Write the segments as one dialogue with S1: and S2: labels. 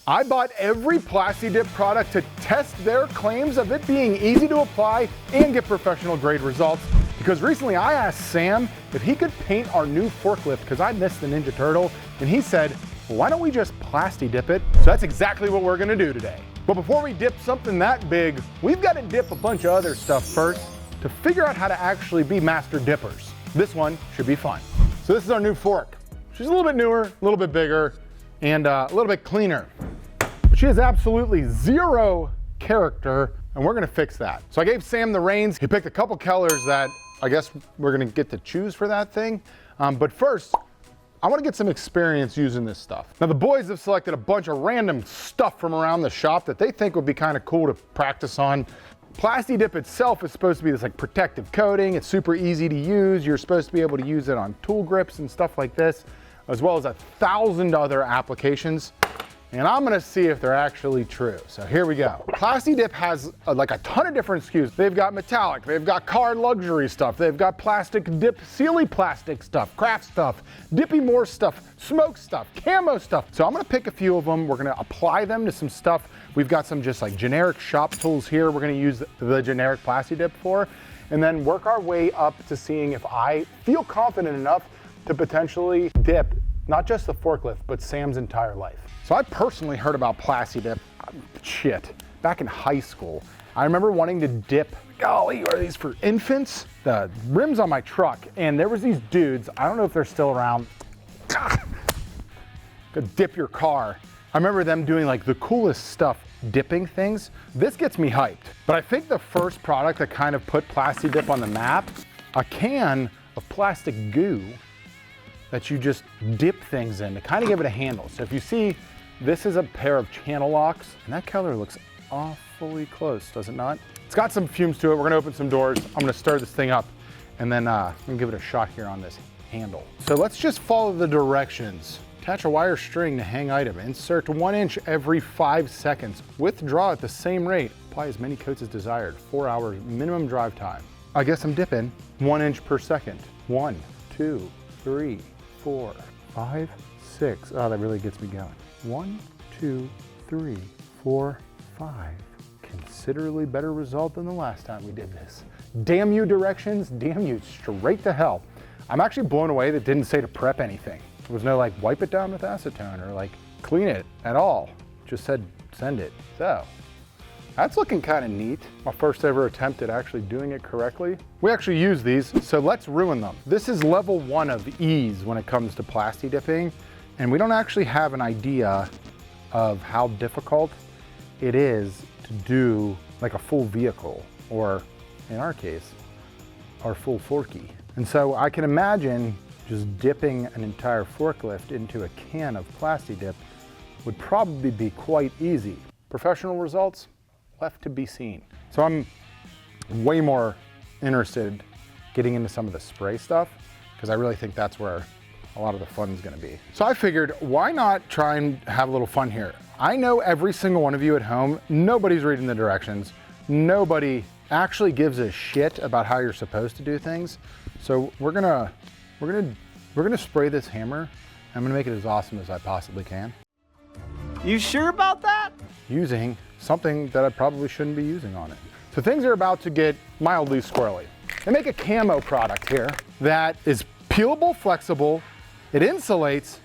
S1: I bought every Plasti Dip product to test their claims of it being easy to apply and get professional grade results. Because recently I asked Sam if he could paint our new forklift because I missed the Ninja Turtle, and he said, well, why don't we just Plasti Dip it? So that's exactly what we're gonna do today. But before we dip something that big, we've got to dip a bunch of other stuff first to figure out how to actually be master dippers. This one should be fun. So this is our new fork. She's a little bit newer, a little bit bigger, and a little bit cleaner. But she has absolutely zero character, and we're gonna fix that. So I gave Sam the reins. He picked a couple colors that I guess we're gonna get to choose for that thing. But first, I wanna get some experience using this stuff. Now the boys have selected a bunch of random stuff from around the shop that they think would be kind of cool to practice on. Plasti Dip itself is supposed to be this like protective coating. It's super easy to use. You're supposed to be able to use it on tool grips and stuff like this, as well as 1,000 other applications. And I'm gonna see if they're actually true. So here we go. Plasti Dip has like a ton of different SKUs. They've got metallic, they've got car luxury stuff, they've got plastic dip, sealy plastic stuff, craft stuff, Dippy More stuff, smoke stuff, camo stuff. So I'm gonna pick a few of them. We're gonna apply them to some stuff. We've got some just like generic shop tools here we're gonna use the generic Plasti Dip for, and then work our way up to seeing if I feel confident enough to potentially dip not just the forklift, but Sam's entire life. So I personally heard about Plasti Dip, back in high school. I remember wanting to dip, golly, are these for infants? The rims on my truck, and there was these dudes, I don't know if they're still around, could dip your car. I remember them doing like the coolest stuff, dipping things. This gets me hyped. But I think the first product that kind of put Plasti Dip on the map, a can of plastic goo that you just dip things in to kind of give it a handle. So if you see, this is a pair of channel locks, and that color looks awfully close, does it not? It's got some fumes to it. We're gonna open some doors. I'm gonna stir this thing up, and then I'm gonna give it a shot here on this handle. So let's just follow the directions. Attach a wire string to hang item. Insert 1 inch every 5 seconds. Withdraw at the same rate. Apply as many coats as desired. 4 hours minimum drive time. I guess I'm dipping 1 inch per second. 1, 2, 3, 4, 5, 6. Oh, that really gets me going. 1, 2, 3, 4, 5. Considerably better result than the last time we did this. Damn you directions, damn you straight to hell. I'm actually blown away that didn't say to prep anything. There was no like wipe it down with acetone or like clean it at all. Just said send it. So that's looking kind of neat. My first ever attempt at actually doing it correctly. We actually use these, so let's ruin them. This is level 1 of ease when it comes to Plasti Dipping, and we don't actually have an idea of how difficult it is to do like a full vehicle, or in our case, our full forky. And so I can imagine just dipping an entire forklift into a can of Plasti Dip would probably be quite easy. Professional results? Left to be seen. So I'm way more interested getting into some of the spray stuff because I really think that's where a lot of the fun is gonna be. So I figured, why not try and have a little fun here? I know every single one of you at home, nobody's reading the directions. Nobody actually gives a shit about how you're supposed to do things. So we're gonna spray this hammer. I'm gonna make it as awesome as I possibly can.
S2: You sure about that?
S1: Using something that I probably shouldn't be using on it. So things are about to get mildly squirrely. They make a camo product here that is peelable, flexible, it insulates,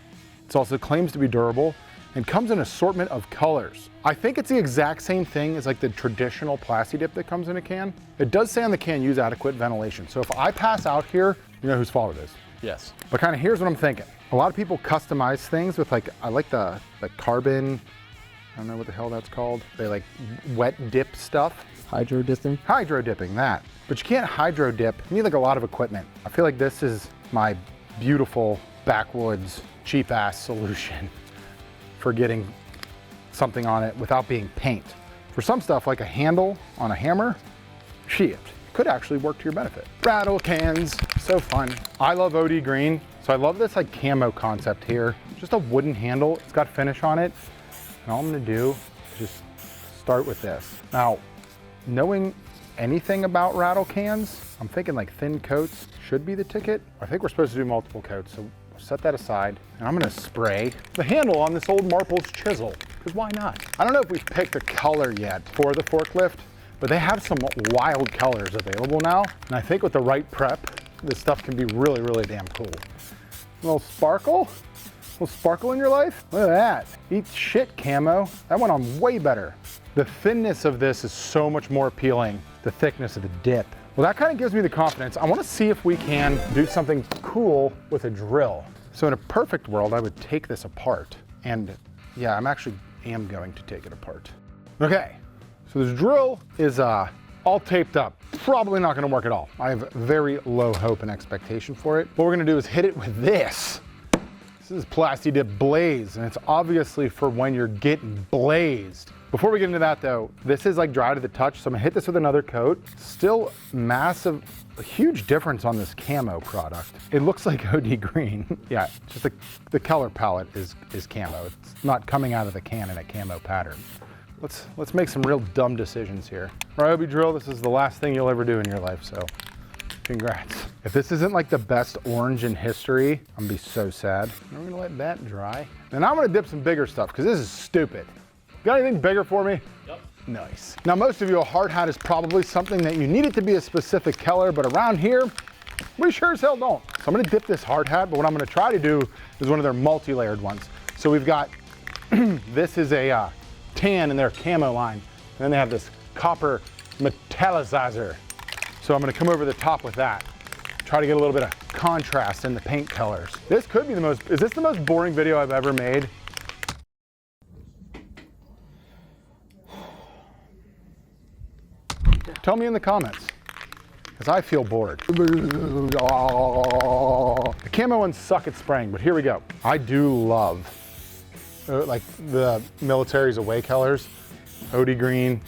S1: it also claims to be durable, and comes in an assortment of colors. I think it's the exact same thing as like the traditional Plasti Dip that comes in a can. It does say on the can, use adequate ventilation. So if I pass out here, you know whose fault it is. Yes. But kind of here's what I'm thinking. A lot of people customize things with like, I like the carbon, I don't know what the hell that's called. They like wet dip stuff.
S2: Hydro dipping?
S1: Hydro dipping, that. But you can't hydro dip. You need like a lot of equipment. I feel like this is my beautiful backwoods cheap ass solution for getting something on it without being paint. For some stuff like a handle on a hammer, shit, could actually work to your benefit. Rattle cans, so fun. I love OD green, so I love this like camo concept here. Just a wooden handle, it's got finish on it. And all I'm gonna do is just start with this. Now, knowing anything about rattle cans, I'm thinking like thin coats should be the ticket. I think we're supposed to do multiple coats, so we'll set that aside. And I'm gonna spray the handle on this old Marple's chisel, because why not? I don't know if we've picked a color yet for the forklift, but they have some wild colors available now. And I think with the right prep, this stuff can be really, really damn cool. A little sparkle in your life? Look at that. Eat shit, camo. That went on way better. The thinness of this is so much more appealing. The thickness of the dip. Well, that kind of gives me the confidence. I want to see if we can do something cool with a drill. So in a perfect world, I would take this apart. And yeah, I'm actually going to take it apart. Okay, so this drill is all taped up. Probably not gonna work at all. I have very low hope and expectation for it. What we're gonna do is hit it with this. This is Plasti Dip Blaze, and it's obviously for when you're getting blazed. Before we get into that though, this is like dry to the touch, so I'm gonna hit this with another coat. Still massive, a huge difference on this camo product. It looks like OD green. Yeah, just the color palette is camo. It's not coming out of the can in a camo pattern. Let's make some real dumb decisions here. Ryobi drill, this is the last thing you'll ever do in your life, so congrats. If this isn't like the best orange in history, I'm gonna be so sad. I'm gonna let that dry. And I'm gonna dip some bigger stuff, because this is stupid. Got anything bigger for me? Yep. Nice. Now most of you, a hard hat is probably something that you need it to be a specific color, but around here, we sure as hell don't. So I'm gonna dip this hard hat, but what I'm gonna try to do is one of their multi-layered ones. So we've got, this is a tan in their camo line, and then they have this copper metallizer. So I'm gonna come over the top with that. Try to get a little bit of contrast in the paint colors. This could be is this the most boring video I've ever made? Tell me in the comments, because I feel bored. The camo ones suck at spraying, but here we go. I do love like the military's away colors. OD green,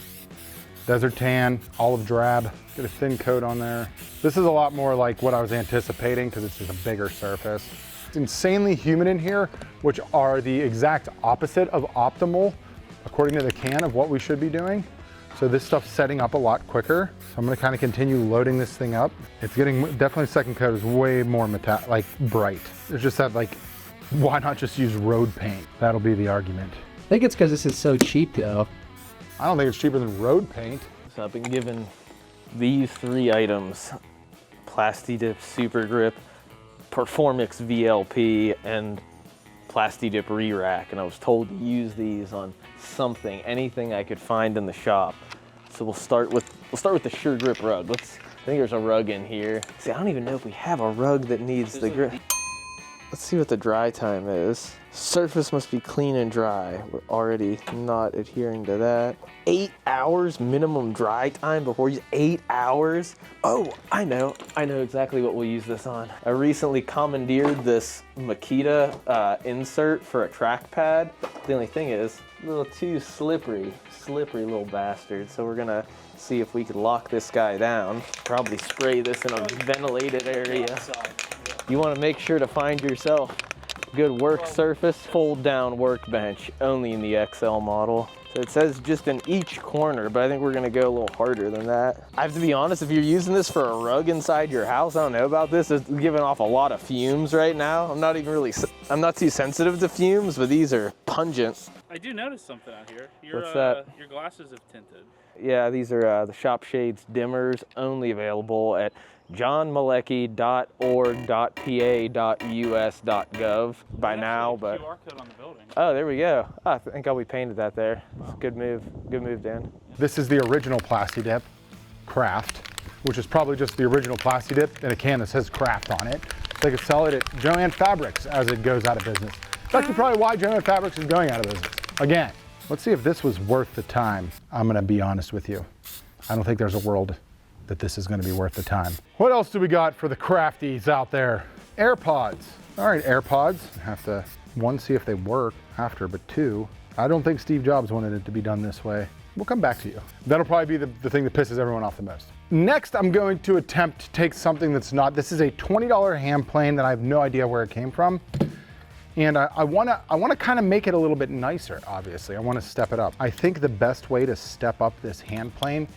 S1: desert tan, olive drab. Get a thin coat on there. This is a lot more like what I was anticipating because it's just a bigger surface. It's insanely humid in here, which are the exact opposite of optimal, according to the can, of what we should be doing. So this stuff's setting up a lot quicker. So I'm gonna kind of continue loading this thing up. It's getting, definitely second coat is way more like bright. It's just that like, why not just use road paint? That'll be the argument.
S2: I think it's because this is so cheap though.
S1: I don't think it's cheaper than road paint.
S3: So I've been given these 3 items: Plasti Dip Super Grip, Performix VLP, and Plasti Dip Re-Rack, and I was told to use these on something, anything I could find in the shop. So we'll start with the Sure Grip rug. I think there's a rug in here. See, I don't even know if we have a rug that needs the grip. Let's see what the dry time is. Surface must be clean and dry. We're already not adhering to that. 8 hours minimum dry time before you 8 hours? Oh, I know exactly what we'll use this on. I recently commandeered this Makita insert for a trackpad. The only thing is, a little too slippery little bastard. So we're gonna see if we could lock this guy down. Probably spray this in a ventilated area. You want to make sure to find yourself good work surface, fold down workbench, only in the XL model. So it says just in each corner, but I think we're gonna go a little harder than that. I have to be honest, if you're using this for a rug inside your house, I don't know about this, it's giving off a lot of fumes right now. I'm not too sensitive to fumes, but these are pungent.
S4: I do notice something out here.
S3: What's that?
S4: Your glasses have tinted.
S3: Yeah, these are the Shop Shades dimmers, only available at johnmalecki.org.pa.us.gov by now, but
S4: QR code on the building.
S3: Oh, there we go. Oh, I think we painted that there. Wow. Good move, Dan.
S1: This is the original Plasti Dip Craft, which is probably just the original Plasti Dip in a can that says Craft on it. They could sell it at Joann Fabrics as it goes out of business. It's actually probably why Joann Fabrics is going out of business. Again, let's see if this was worth the time. I'm gonna be honest with you. I don't think there's a world that this is gonna be worth the time. What else do we got for the crafties out there? AirPods. All right, AirPods. I have to, 1, see if they work after, but 2, I don't think Steve Jobs wanted it to be done this way. We'll come back to you. That'll probably be the thing that pisses everyone off the most. Next, I'm going to attempt to take something that's not, this is a $20 hand plane that I have no idea where it came from. And I wanna kind of make it a little bit nicer, obviously. I wanna step it up. I think the best way to step up this hand plane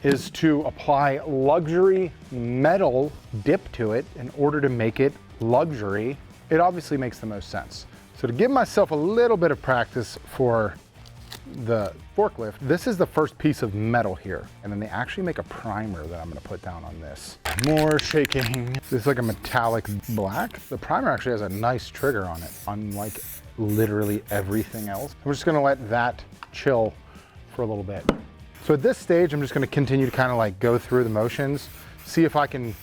S1: is to apply luxury metal dip to it in order to make it luxury. It obviously makes the most sense. So to give myself a little bit of practice for the forklift, this is the first piece of metal here. And then they actually make a primer that I'm gonna put down on this. More shaking. This is like a metallic black. The primer actually has a nice trigger on it, unlike literally everything else. I'm just gonna let that chill for a little bit. So at this stage, I'm just gonna continue to kind of like go through the motions, see if I can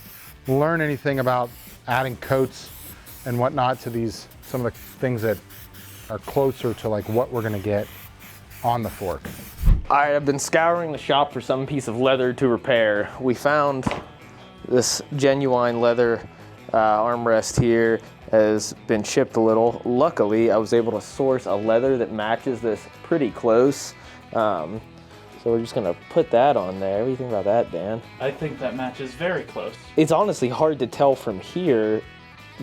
S1: learn anything about adding coats and whatnot to these, some of the things that are closer to like what we're gonna get on the fork.
S3: All right, I've been scouring the shop for some piece of leather to repair. We found this genuine leather armrest here has been chipped a little. Luckily, I was able to source a leather that matches this pretty close. So we're just gonna put that on there. What do you think about that, Dan?
S4: I think that matches very close.
S3: It's honestly hard to tell from here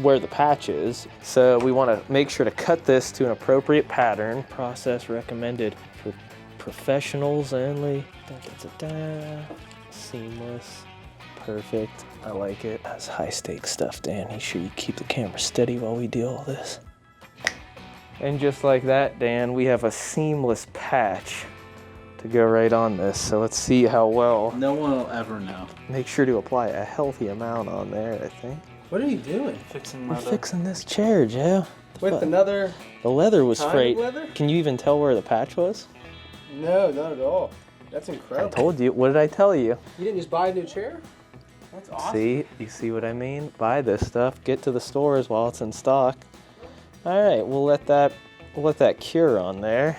S3: where the patch is. So we wanna make sure to cut this to an appropriate pattern. Process recommended for professionals only. Da-da-da-da. Seamless, perfect. I like it. That's high stakes stuff, Dan. Make sure you keep the camera steady while we do all this. And just like that, Dan, we have a seamless patch to go right on this. So let's see how well.
S5: No one will ever know.
S3: Make sure to apply a healthy amount on there, I think.
S5: What are you doing?
S4: Fixing
S3: We're
S4: leather.
S3: fixing this chair, Joe.
S5: With another
S3: The leather was
S5: kind
S3: frayed.
S5: of leather?
S3: Can you even tell where the patch was?
S5: No, not at all. That's
S3: I
S5: incredible.
S3: told you. What did I tell you?
S5: You didn't just buy a new chair? That's awesome.
S3: See? You see what I mean? Buy this stuff. Get to the stores while it's in stock. All right, we'll let that cure on there.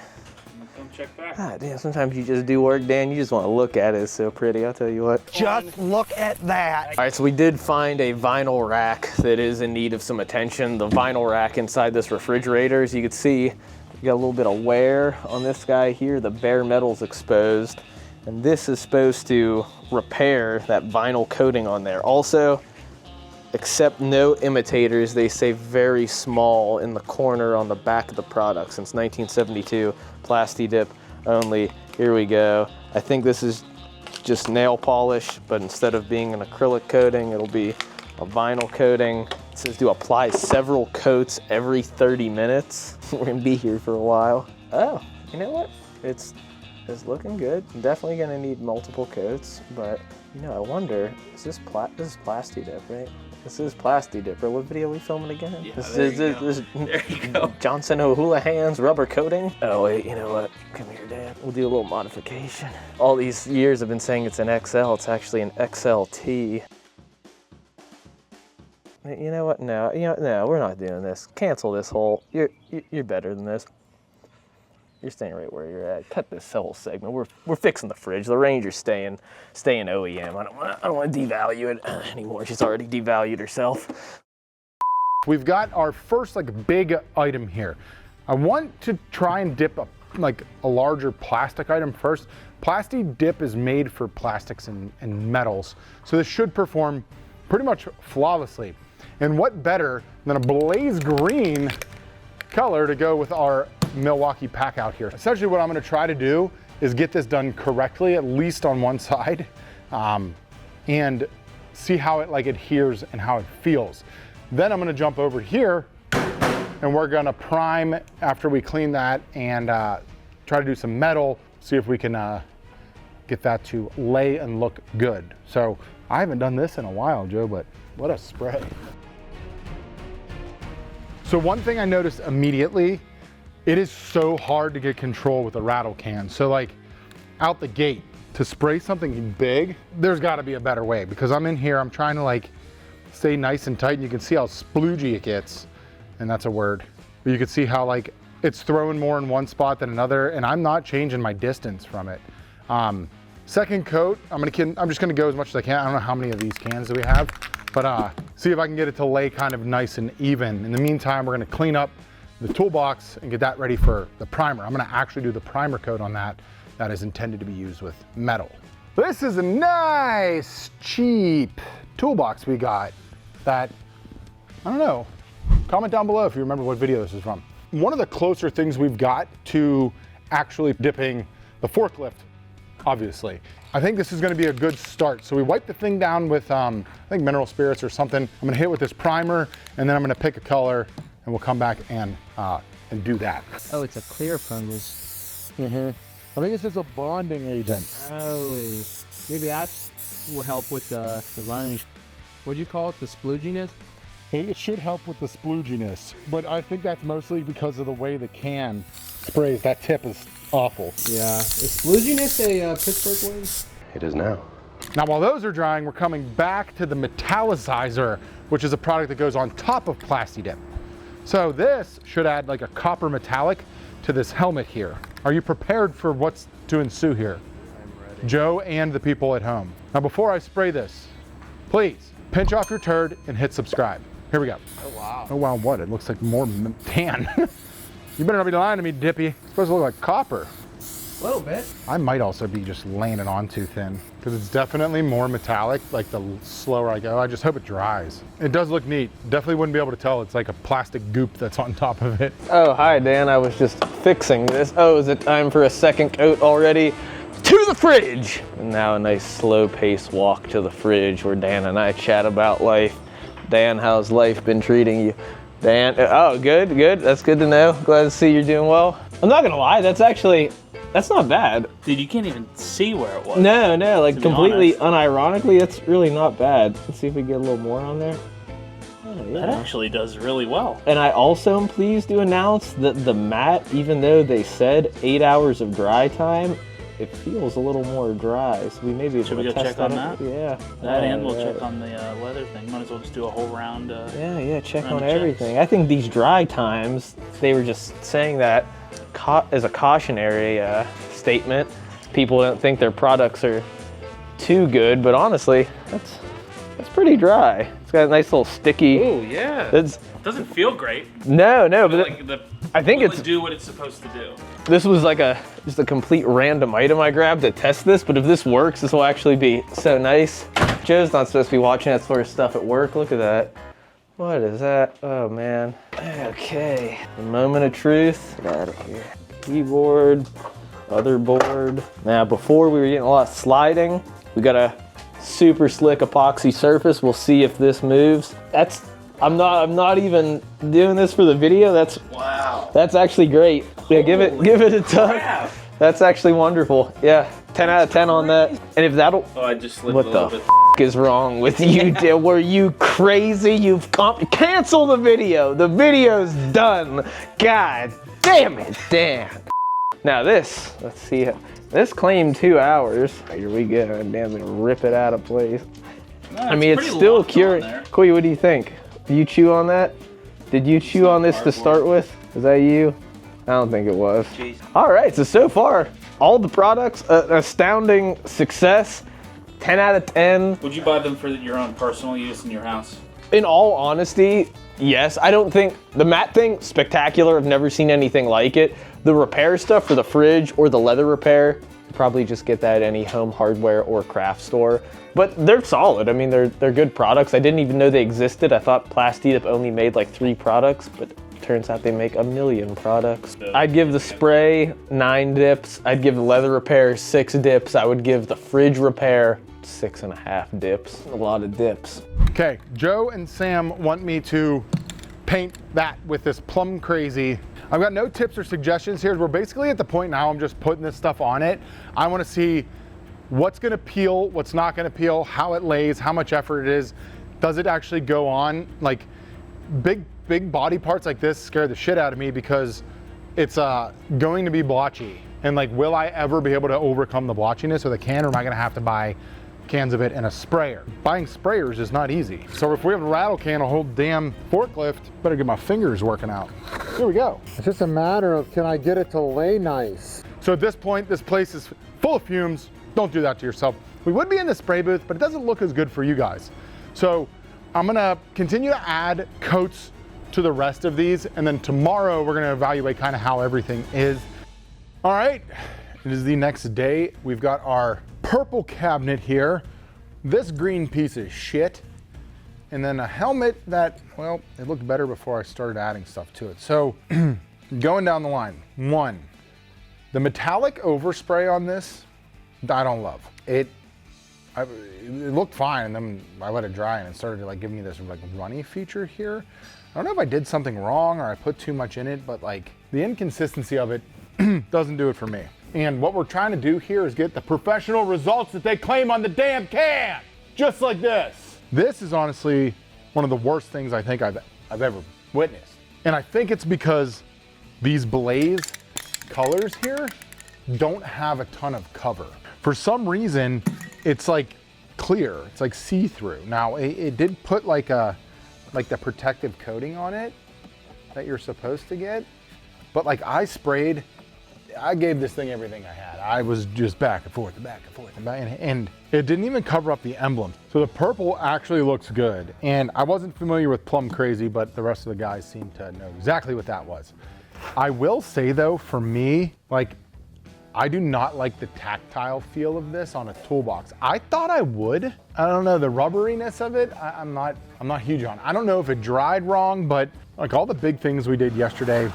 S4: Come check back.
S3: Ah, damn, sometimes you just do work, Dan. You just want to look at it. It's so pretty. I'll tell you what.
S1: Just look at that.
S3: All right, so we did find a vinyl rack that is in need of some attention. The vinyl rack inside this refrigerator, as you can see, you got a little bit of wear on this guy here. The bare metal's exposed. And this is supposed to repair that vinyl coating on there. Also, accept no imitators. They say very small in the corner on the back of the product. Since 1972, Plasti Dip only. Here we go. I think this is just nail polish, but instead of being an acrylic coating, it'll be a vinyl coating. It says to apply several coats every 30 minutes. We're gonna be here for a while. Oh, you know what? It's looking good. I'm definitely gonna need multiple coats, but you know, I wonder, is this is Plasti Dip, right? This is Plasti Dip. What video are we filming again?
S4: Yeah,
S3: this
S4: there
S3: is
S4: you go. There you go.
S3: Johnson O'Houlihan's rubber coating. Oh wait, you know what? Come here, Dad. We'll do a little modification. All these years I've been saying it's an XL. It's actually an XLT. You know what? No, no, we're not doing this. Cancel this whole. You're better than this. You're staying right where you're at. Cut this whole segment. We're fixing the fridge. The Ranger's staying OEM. I don't want to devalue it anymore. She's already devalued herself.
S1: We've got our first like big item here. I want to try and dip a larger plastic item first. Plasti Dip is made for plastics and metals, so this should perform pretty much flawlessly. And what better than a blaze green color to go with our Milwaukee pack out here. Essentially what I'm gonna try to do is get this done correctly, at least on one side, and see how it like adheres and how it feels. Then I'm gonna jump over here and we're gonna prime after we clean that and try to do some metal, see if we can get that to lay and look good. So I haven't done this in a while, Joe, but what a spray. So one thing I noticed immediately, it is so hard to get control with a rattle can. So like out the gate, to spray something big, there's gotta be a better way, because I'm in here, I'm trying to like stay nice and tight, and you can see how sploogey it gets, and that's a word. But you can see how like it's throwing more in one spot than another, and I'm not changing my distance from it. Second coat, I'm just gonna go as much as I can. I don't know how many of these cans do we have, but see if I can get it to lay kind of nice and even. In the meantime, we're gonna clean up the toolbox and get that ready for the primer. I'm gonna actually do the primer coat on that is intended to be used with metal. This is a nice, cheap toolbox we got that, I don't know, comment down below if you remember what video this is from. One of the closer things we've got to actually dipping the forklift, obviously. I think this is gonna be a good start. So we wipe the thing down with, I think mineral spirits or something. I'm gonna hit it with this primer, and then I'm gonna pick a color, and we'll come back and do that.
S2: Oh, it's a clear fungus.
S1: I think it's just a bonding agent.
S2: Oh, maybe that will help with the running. What'd you call it? The splooginess?
S1: It should help with the splooginess, but I think that's mostly because of the way the can sprays. That tip is awful.
S2: Yeah. Is splooginess a Pittsburgh word?
S6: It is now.
S1: Now, while those are drying, we're coming back to the metallicizer, which is a product that goes on top of Plasti Dip. So this should add like a copper metallic to this helmet here. Are you prepared for what's to ensue here? I'm ready. Joe and the people at home. Now, before I spray this, please pinch off your turd and hit subscribe. Here we go.
S5: Oh, wow.
S1: Oh, wow, what? It looks like more tan. You better not be lying to me, Dippy. It's supposed to look like copper.
S5: A little bit.
S1: I might also be just laying it on too thin because it's definitely more metallic, like the slower I go. I just hope it dries. It does look neat. Definitely wouldn't be able to tell it's like a plastic goop that's on top of it.
S3: Oh, hi, Dan. I was just fixing this. Oh, is it time for a second coat already? To the fridge! And now a nice slow pace walk to the fridge where Dan and I chat about life. Dan, how's life been treating you? Dan, oh, good. That's good to know. Glad to see you're doing well. I'm not gonna lie, that's not bad.
S4: Dude, you can't even see where it was.
S3: No, like
S4: To be
S3: completely
S4: honest.
S3: unironically, that's really not bad. Let's see if we get a little more on there. Oh,
S4: That
S3: yeah.
S4: actually does really well.
S3: And I also am pleased to announce that the mat, even though they said 8 hours of dry time, it feels a little more dry. So we maybe
S4: Should we go check on that?
S3: Yeah.
S4: That and we'll
S3: Yeah.
S4: check on the leather thing. Might as well just do a whole round.
S3: Yeah, check
S4: Round
S3: on
S4: of checks.
S3: everything. I think these dry times, they were just saying that as a cautionary statement. People don't think their products are too good, but honestly, that's pretty dry. It's got a nice little sticky.
S4: Oh yeah.
S3: It's
S4: Doesn't feel great.
S3: no, but
S4: Like
S3: I think
S4: will
S3: it's
S4: it do what it's supposed to do.
S3: this was like just a complete random item I grabbed to test this, but if this works, this will actually be so nice. Joe's not supposed to be watching that sort of stuff at work. Look at that. What is that? Oh man. Okay. The moment of truth. Get out of here. Keyboard, other board. Now before we were getting a lot of sliding, we got a super slick epoxy surface. We'll see if this moves. I'm not even doing this for the video.
S4: Wow.
S3: That's actually great. Yeah, give it a tug.
S4: crap.
S3: That's actually wonderful. Yeah, 10 out of 10 on that. And if that'll,
S4: Oh, I just slipped
S3: what
S4: a
S3: the
S4: little bit.
S3: is wrong with you? Were you crazy? Cancel the video. The video's done. God damn it, Dan. Now this, let's see. This claimed 2 hours. Here we go. Damn it, rip it out of place.
S4: No,
S3: I mean, it's
S4: pretty
S3: still
S4: locked on
S3: curing.
S4: there.
S3: Koy, what do you think? Did you chew on that? Did you chew on this to start with? Was that you? I don't think it was.
S4: Jeez.
S3: All right, so far, all the products, astounding success. 10 out of 10.
S4: Would you buy them for your own personal use in your house?
S3: In all honesty, yes. I don't think the mat thing, spectacular. I've never seen anything like it. The repair stuff for the fridge or the leather repair, you probably just get that at any home hardware or craft store. But they're solid. I mean, they're good products. I didn't even know they existed. I thought Plasti Dip only made like 3 products, but turns out they make a million products. I'd give the spray 9 dips. I'd give the leather repair 6 dips. I would give the fridge repair 6.5 dips. A lot of dips.
S1: Okay, Joe and Sam want me to paint that with this plum crazy. I've got no tips or suggestions here. We're basically at the point now I'm just putting this stuff on it. I want to see what's gonna peel, what's not gonna peel, how it lays, how much effort it is. Does it actually go on? Like big body parts like this scare the shit out of me because it's going to be blotchy. And like, will I ever be able to overcome the blotchiness with a can, or am I gonna have to buy cans of it and a sprayer? Buying sprayers is not easy. So if we have a rattle can, a whole damn forklift, better get my fingers working out. Here we go.
S7: It's just a matter of, can I get it to lay nice?
S1: So at this point, this place is full of fumes. Don't do that to yourself. We would be in the spray booth, but it doesn't look as good for you guys. So I'm gonna continue to add coats to the rest of these, and then tomorrow we're gonna evaluate kind of how everything is. All right, it is the next day. We've got our purple cabinet here, this green piece of shit, and then a helmet that, well, it looked better before I started adding stuff to it. So going down the line, 1, the metallic overspray on this, I don't love. It looked fine, and then I let it dry and it started to like give me this like runny feature here. I don't know if I did something wrong or I put too much in it, but like the inconsistency of it doesn't do it for me. And what we're trying to do here is get the professional results that they claim on the damn can, just like this. This is honestly one of the worst things I think I've ever witnessed. And I think it's because these blaze colors here don't have a ton of cover. For some reason, it's like clear, it's like see-through. Now, it did put like the protective coating on it that you're supposed to get, but like I gave this thing everything I had. I was just back and forth and back and forth and back, and it didn't even cover up the emblem. So the purple actually looks good. And I wasn't familiar with Plum Crazy, but the rest of the guys seem to know exactly what that was. I will say though, for me, like, I do not like the tactile feel of this on a toolbox. I thought I would. I don't know, the rubberiness of it, I'm not huge on. I don't know if it dried wrong, but like all the big things we did yesterday,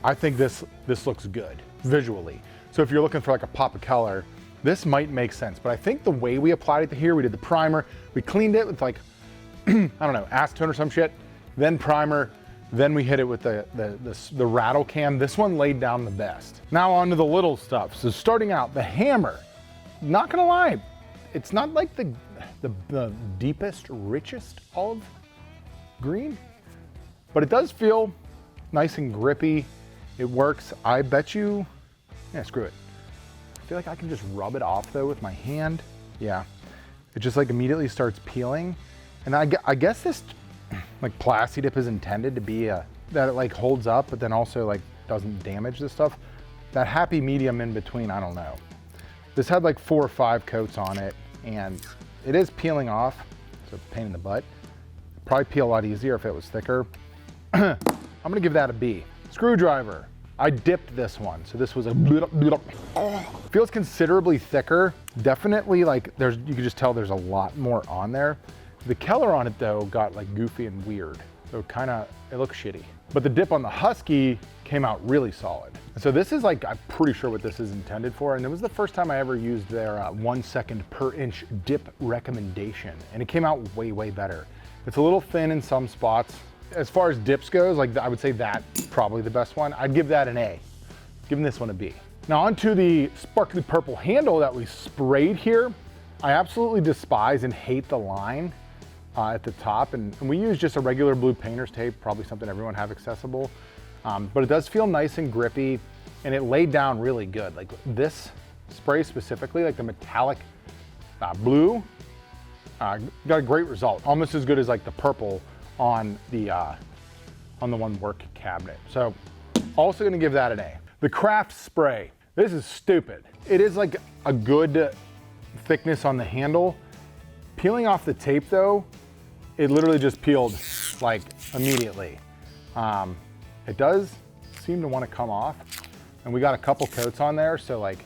S1: I think this looks good visually. So if you're looking for like a pop of color, this might make sense. But I think the way we applied it to here, we did the primer, we cleaned it with like, I don't know, acetone or some shit, then primer, then we hit it with the rattle cam. This one laid down the best. Now on to the little stuff. So starting out, the hammer, not gonna lie, it's not like the deepest, richest olive green, but it does feel nice and grippy. It works. I bet you, yeah, screw it. I feel like I can just rub it off though with my hand. Yeah, it just like immediately starts peeling. And I guess this like Plasti Dip is intended to be that it like holds up, but then also like doesn't damage this stuff. That happy medium in between, I don't know. This had like 4 or 5 coats on it, and it is peeling off, so it's a pain in the butt. It'd probably peel a lot easier if it was thicker. I'm gonna give that a B. Screwdriver, I dipped this one, so this was a feels considerably thicker. Definitely like you can just tell there's a lot more on there. The color on it though got like goofy and weird, so it looks shitty. But the dip on the Husky came out really solid. And so this is like, I'm pretty sure what this is intended for, and it was the first time I ever used their 1 second per inch dip recommendation, and it came out way, way better. It's a little thin in some spots. As far as dips goes, like I would say that's probably the best one. I'd give that an A, giving this one a B. Now onto the sparkly purple handle that we sprayed here. I absolutely despise and hate the line at the top, and we use just a regular blue painter's tape, probably something everyone have accessible, but it does feel nice and grippy, and it laid down really good. Like this spray specifically, like the metallic blue, got a great result, almost as good as like the purple on the one work cabinet. So also gonna give that an A. The craft spray, this is stupid. It is like a good thickness on the handle. Peeling off the tape though, it literally just peeled like immediately. It does seem to want to come off, and we got a couple coats on there, so like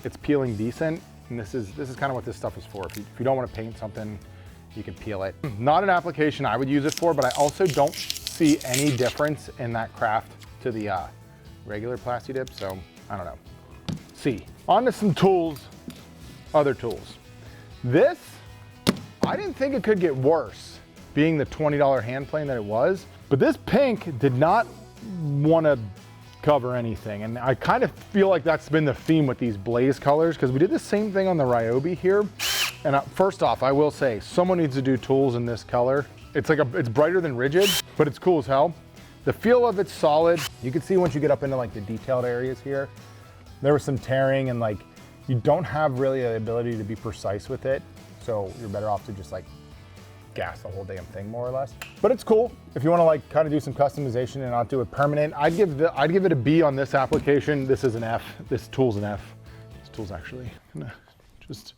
S1: it's peeling decent. And this is kind of what this stuff is for. If you don't want to paint something, you can peel it. Not an application I would use it for, but I also don't see any difference in that craft to the regular Plasti Dip, so I don't know. C. On to some tools, other tools. This, I didn't think it could get worse, being the $20 hand plane that it was, but this pink did not want to cover anything, and I kind of feel like that's been the theme with these blaze colors, because we did the same thing on the Ryobi here. And first off, I will say, someone needs to do tools in this color. It's like it's brighter than rigid, but it's cool as hell. The feel of it's solid. You can see once you get up into like the detailed areas here, there was some tearing, and like you don't have really the ability to be precise with it. So you're better off to just like gas the whole damn thing more or less. But it's cool if you want to like kind of do some customization and not do it permanent. I'd give it a B on this application. This is an F. This tool's an F. This tool's actually just.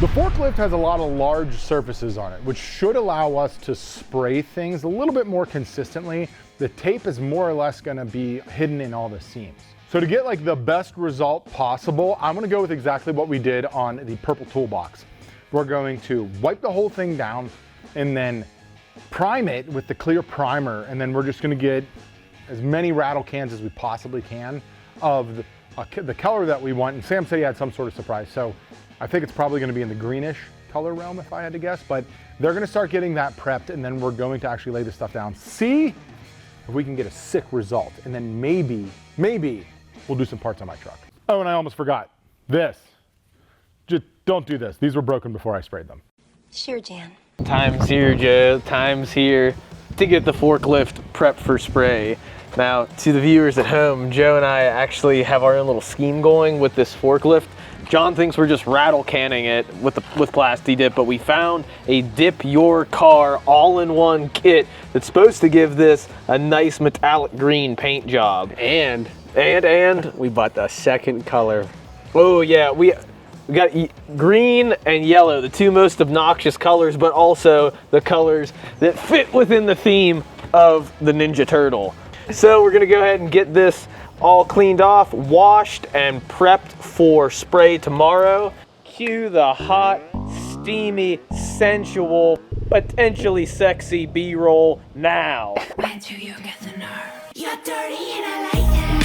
S1: The Forklift has a lot of large surfaces on it, which should allow us to spray things a little bit more consistently. The tape is more or less gonna be hidden in all the seams. So to get like the best result possible, I'm gonna go with exactly what we did on the purple toolbox. We're going to wipe the whole thing down and then prime it with the clear primer, and then we're just gonna get as many rattle cans as we possibly can of the color that we want. And Sam said he had some sort of surprise, so I think it's probably gonna be in the greenish color realm if I had to guess, but they're gonna start getting that prepped, and then we're going to actually lay this stuff down. C, if we can get a sick result. And then maybe we'll do some parts on my truck. Oh, and I almost forgot this. Just don't do this. These were broken before I sprayed them.
S6: Sure, Jan.
S3: Time's here, Joe. Time's here to get the forklift prepped for spray. Now, to the viewers at home, Joe and I actually have our own little scheme going with this forklift. John thinks we're just rattle canning it with Plasti Dip, but we found a Dip Your Car all-in-one kit that's supposed to give this a nice metallic green paint job. And
S2: We bought the second color.
S3: oh yeah, we got green and yellow, the two most obnoxious colors, but also the colors that fit within the theme of the Ninja Turtle. So we're gonna go ahead and get this all cleaned off, washed, and prepped for spray tomorrow. Cue the hot, steamy, sensual, potentially sexy B-roll now.
S6: Where do you get the nerve? You're dirty and I like that.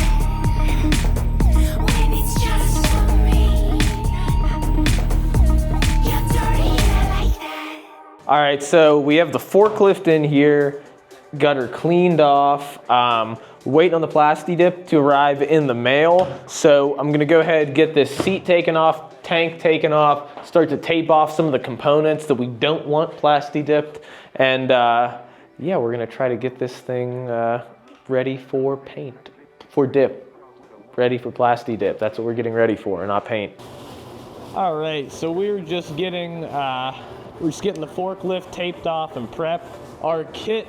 S6: When it's just for me. You're dirty and I like that.
S3: All right, so we have the forklift in here, got her cleaned off. Waiting on the Plasti Dip to arrive in the mail. So I'm gonna go ahead and get this seat taken off, tank taken off, start to tape off some of the components that we don't want Plasti Dipped. And yeah, we're gonna try to get this thing ready for paint, for dip, ready for Plasti Dip. That's what we're getting ready for, not paint. All right, so we're just getting the forklift taped off and prepped. Our kit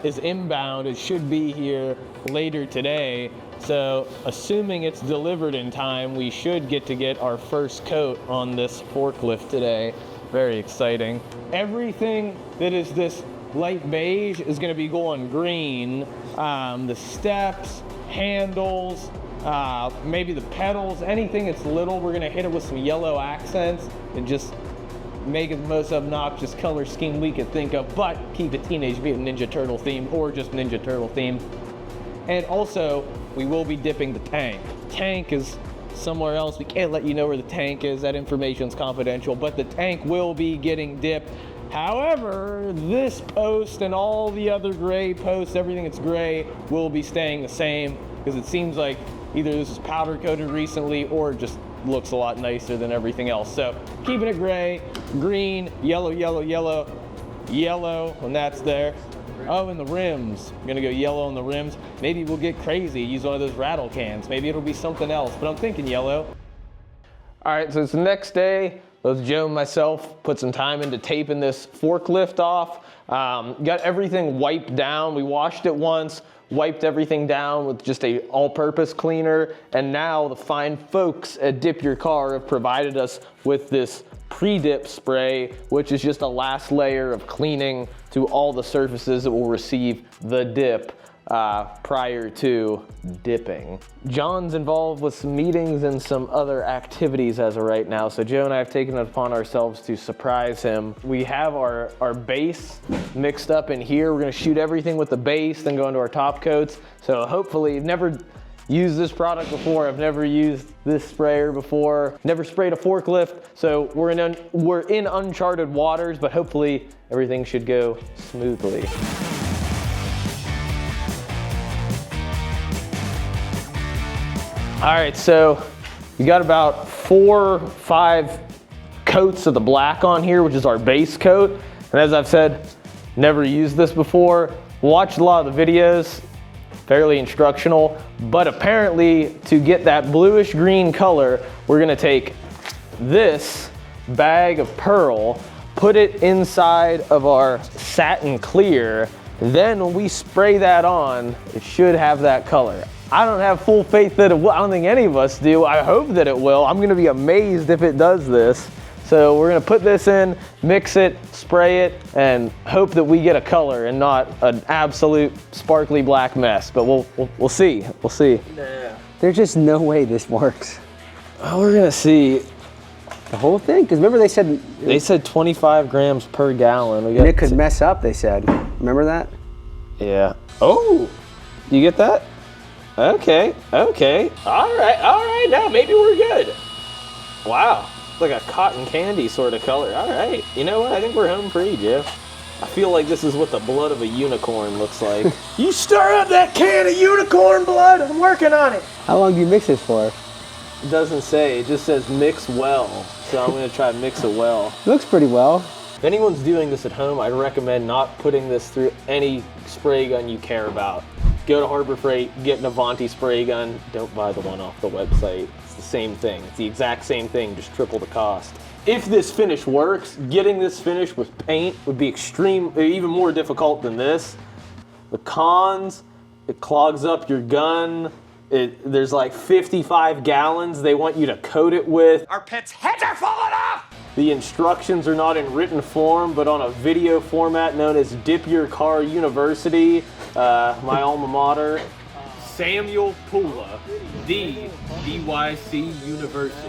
S3: is inbound. It should be here later today. So assuming it's delivered in time, we should get our first coat on this forklift today. Very exciting. Everything that is this light beige is gonna be going green. The steps, handles, maybe the pedals, anything that's little, we're gonna hit it with some yellow accents and just make it the most obnoxious color scheme we could think of, but keep the Teenage Mutant Ninja Turtle theme or just Ninja Turtle theme. And also, we will be dipping the tank. Tank is somewhere else. We can't let you know where the tank is. That information's confidential, but the tank will be getting dipped. However, this post and all the other gray posts, everything that's gray, will be staying the same because it seems like either this is powder coated recently or just looks a lot nicer than everything else. So keeping it gray, green, yellow, yellow, yellow, yellow when that's there. Oh, and the rims. I'm gonna go yellow on the rims. Maybe we'll get crazy, use one of those rattle cans. Maybe it'll be something else, but I'm thinking yellow. All right, so it's the next day. Both Joe and myself put some time into taping this forklift off. Got everything wiped down. We washed it once, wiped everything down with just a all-purpose cleaner, and now the fine folks at Dip Your Car have provided us with this pre-dip spray, which is just a last layer of cleaning to all the surfaces that will receive the dip prior to dipping. John's involved with some meetings and some other activities as of right now, so Joe and I have taken it upon ourselves to surprise him. We have our base mixed up in here. We're gonna shoot everything with the base, then go into our top coats. So hopefully, you've never used this product before. I've never used this sprayer before. Never sprayed a forklift, so we're in uncharted waters, but hopefully everything should go smoothly. All right, so you got about 4 or 5 coats of the black on here, which is our base coat. And as I've said, never used this before. Watched a lot of the videos, fairly instructional, but apparently to get that bluish green color, we're gonna take this bag of pearl, put it inside of our satin clear, then when we spray that on, it should have that color. I don't have full faith that it will. I don't think any of us do. I hope that it will. I'm gonna be amazed if it does this. So we're gonna put this in, mix it, spray it, and hope that we get a color and not an absolute sparkly black mess. But we'll see. We'll see.
S2: There's just no way this works.
S3: Oh, we're gonna see.
S2: The whole thing? Because remember they said
S3: 25 grams per gallon. We got
S2: it could mess up, they said. Remember that?
S3: Yeah. Oh, you get that? Okay. Okay. All right. Now maybe we're good. Wow. Like a cotton candy sort of color. All right. You know what? I think we're home free, Jeff. I feel like this is what the blood of a unicorn looks like.
S5: You stir up that can of unicorn blood. I'm working on it.
S2: How long do you mix this for?
S3: It doesn't say, it just says mix well. So I'm gonna try to mix it well.
S2: It looks pretty well.
S3: If anyone's doing this at home, I'd recommend not putting this through any spray gun you care about. Go to Harbor Freight, get an Avanti spray gun. Don't buy the one off the website. It's the same thing. It's the exact same thing, just triple the cost. If this finish works, getting this finish with paint would be even more difficult than this. The cons, it clogs up your gun. There's like 55 gallons they want you to coat it with.
S4: Our pets' heads are falling off!
S3: The instructions are not in written form, but on a video format known as Dip Your Car University, my alma mater. Samuel Pula, the DYC University.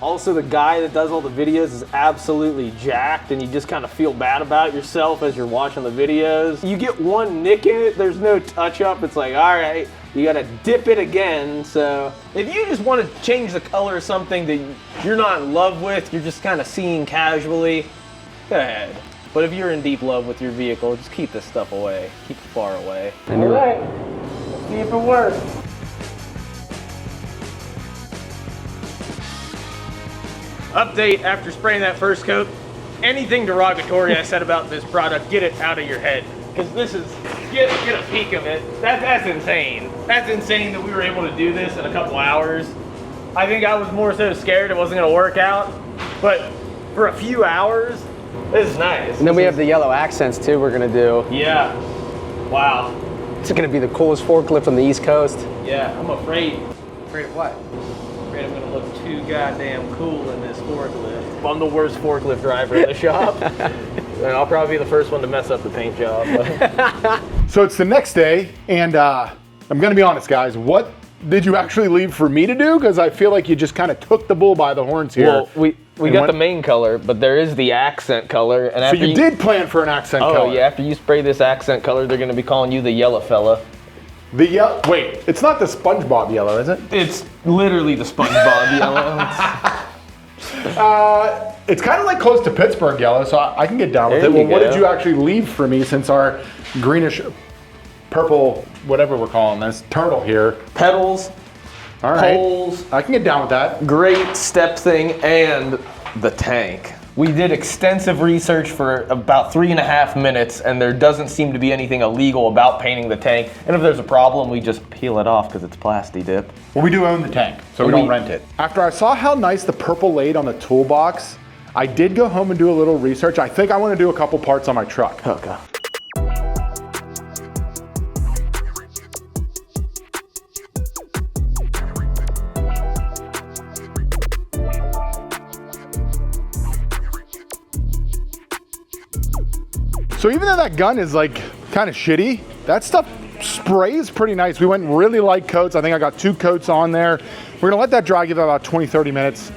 S3: Also, the guy that does all the videos is absolutely jacked, and you just kind of feel bad about yourself as you're watching the videos. You get one nick in it, there's no touch-up. It's like, all right, you gotta dip it again. So if you just want to change the color of something that you're not in love with, you're just kind of seeing casually, go ahead. But if you're in deep love with your vehicle, just keep this stuff away. Keep it far away.
S5: All right. Let's see if it works.
S4: Update after spraying that first coat. Anything derogatory I said about this product, get it out of your head. Because this is, get a peek of it. That's insane. That's insane that we were able to do this in a couple hours. I think I was more so scared it wasn't gonna work out. But for a few hours, this is nice.
S2: And then we have the yellow accents too we're gonna do.
S4: Yeah. Wow.
S2: It's gonna be the coolest forklift on the East Coast.
S4: Yeah, I'm afraid.
S5: Afraid of what?
S4: Afraid I'm gonna look too goddamn cool in this forklift.
S3: I'm the worst forklift driver in the shop. And I'll probably be the first one to mess up the paint job.
S1: So it's the next day, and I'm gonna be honest, guys, what did you actually leave for me to do? Because I feel like you just kind of took the bull by the horns here.
S3: Well, we got the main color, but there is the accent color. And
S1: so
S3: after
S1: you did plan for an accent color.
S3: Oh yeah, after you spray this accent color, they're gonna be calling you the yellow fella.
S1: The yellow, wait, it's not the SpongeBob yellow, is it?
S3: It's literally the SpongeBob yellow.
S1: It's kind of like close to Pittsburgh yellow, so I can get down with
S3: There
S1: it. Well,
S3: you
S1: what
S3: go.
S1: did you actually leave for me since our greenish, purple, whatever we're calling this, turtle here?
S3: Pedals,
S1: All right,
S3: poles,
S1: I can get down with that.
S3: great step thing, and the tank. We did extensive research for about 3.5 minutes, and there doesn't seem to be anything illegal about painting the tank. And if there's a problem, we just peel it off because it's Plasti Dip.
S1: Well, we do own the tank, so we don't rent it. After I saw how nice the purple laid on the toolbox, I did go home and do a little research. I think I want to do a couple parts on my truck.
S3: Okay.
S1: So even though that gun is like kind of shitty, that stuff sprays pretty nice. We went really light coats. I think I got 2 coats on there. We're gonna let that dry, give it about 20, 30 minutes.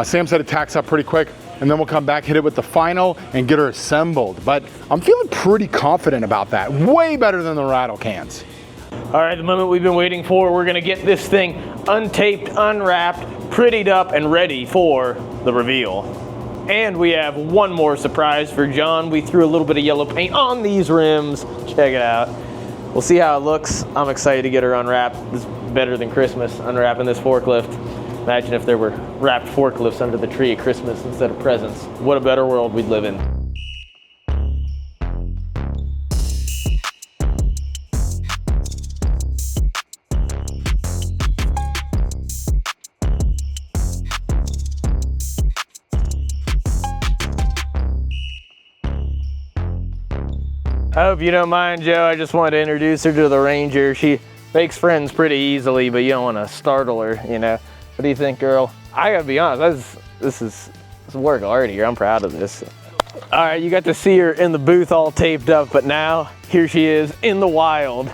S1: Sam said it tacks up pretty quick, and then we'll come back, hit it with the final, and get her assembled. But I'm feeling pretty confident about that. Way better than the rattle cans.
S3: All right, the moment we've been waiting for, we're gonna get this thing untaped, unwrapped, prettied up, and ready for the reveal. And we have one more surprise for John. We threw a little bit of yellow paint on these rims. Check it out. We'll see how it looks. I'm excited to get her unwrapped. This is better than Christmas, unwrapping this forklift. Imagine if there were wrapped forklifts under the tree at Christmas instead of presents. What a better world we'd live in. I hope you don't mind, Joe. I just wanted to introduce her to the Ranger. She makes friends pretty easily, but you don't want to startle her, you know. What do you think, girl? I gotta be honest, this is work already here. I'm proud of this. All right, you got to see her in the booth all taped up, but now here she is in the wild.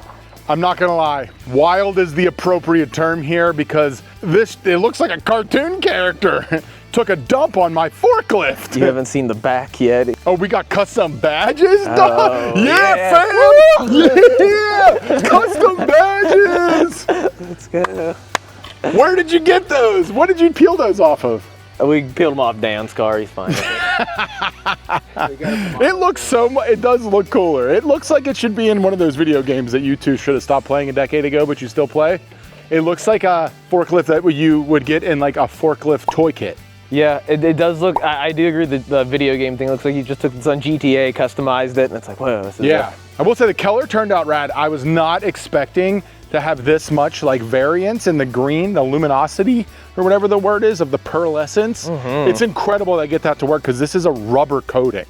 S1: I'm not gonna lie, wild is the appropriate term here because it looks like a cartoon character. Took a dump on my forklift.
S3: You haven't seen the back yet.
S1: Oh, we got custom badges?
S3: Oh,
S1: yeah, fam! Yeah! Custom badges!
S3: Let's go.
S1: Where did you get those? What did you peel those off of?
S3: We peeled them off Dan's car, he's fine.
S1: It looks it does look cooler. It looks like it should be in one of those video games that you two should have stopped playing a decade ago, but you still play. It looks like a forklift that you would get in like a forklift toy kit.
S3: Yeah, it does look, I do agree that the video game thing looks like you just took this on GTA, customized it, and it's like, whoa, this is
S1: Yeah, I will say the color turned out rad. I was not expecting to have this much like variance in the green, the luminosity, or whatever the word is, of the pearlescence. It's incredible that I get that to work because this is a rubber coating.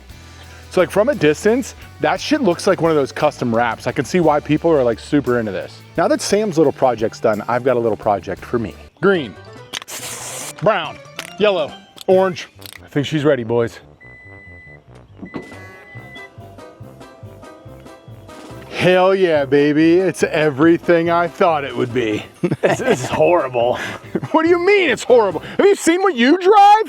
S1: So like from a distance, that shit looks like one of those custom wraps. I can see why people are like super into this. Now that Sam's little project's done, I've got a little project for me. Green, brown, yellow, orange. I think she's ready, boys. Hell yeah, baby. It's everything I thought it would be.
S3: This is horrible.
S1: What do you mean it's horrible? Have you seen what you drive?